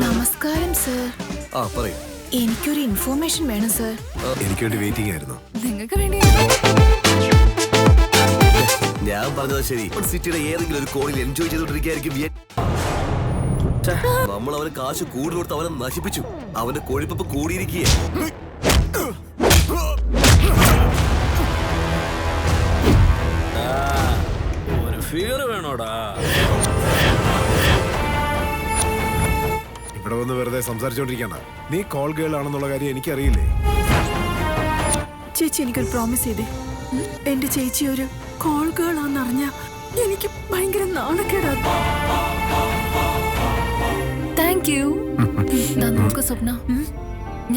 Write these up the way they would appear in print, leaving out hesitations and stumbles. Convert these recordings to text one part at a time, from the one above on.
നമസ്കാരം സർ. പറയൂ. എനിക്കൊരു ഇൻഫോർമേഷൻ വേണം സർ. എനിക്ക് വേണ്ടി വെയിറ്റിംഗ് ആയിരുന്നു. നിങ്ങൾക്ക് വേണ്ടി ഞാൻ പറഞ്ഞത് ശരി. സിറ്റിയുടെ ഏതെങ്കിലും ഒരു കോണിൽ എൻജോയ് ചെയ്തോണ്ടിരിക്കുകയായിരിക്കും. നമ്മൾ അവന് കാശ് കൂടുതൽ കൊടുത്ത് അവനെ നശിപ്പിച്ചു. അവന്റെ കൊഴുപ്പ് കൂടിയിരിക്കുക. വേണോടാ ഇവിടെ വന്ന് വെറുതെ സംസാരിച്ചോണ്ടിരിക്കണ്ട. നീ കോൾ ഗേൾ ആണെന്നുള്ള കാര്യം എനിക്കറിയില്ലേ? ചേച്ചി എനിക്കൊരു പ്രോമിസ് ചെയ്തേ. എന്റെ ചേച്ചി ഒരു കോൾ ഗേൾ ആണെന്നറിഞ്ഞ എനിക്ക് ഭയങ്കര നാണക്കേടാ. Thank you. നോക്ക് സ്വപ്ന,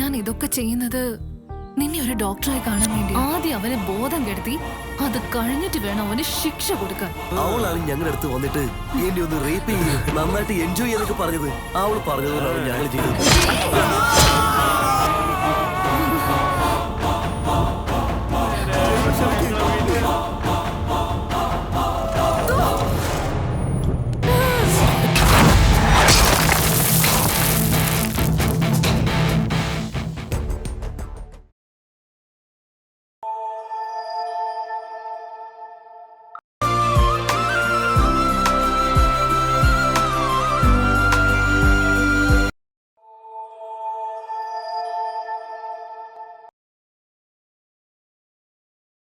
ഞാൻ ഇതൊക്കെ ചെയ്യുന്നത് നിന്നെ ഒരു ഡോക്ടറായി കാണാൻ വേണ്ടി. ആദ്യം അവനെ ബോധം കെടുത്തി, അത് കഴിഞ്ഞിട്ട് വേണം അവന് ശിക്ഷ കൊടുക്കാൻ. അവളാണ് ഞങ്ങളുടെ അടുത്ത് വന്നിട്ട് എന്നെ ഒന്ന് റേപ്പ് ചെയ്ത് നന്നായിട്ട് എൻജോയ് ചെയ്തൊക്കെ പറഞ്ഞത്. അവൾ പറഞ്ഞതുകൊണ്ടാണ് ഞങ്ങൾ ചെയ്തത്.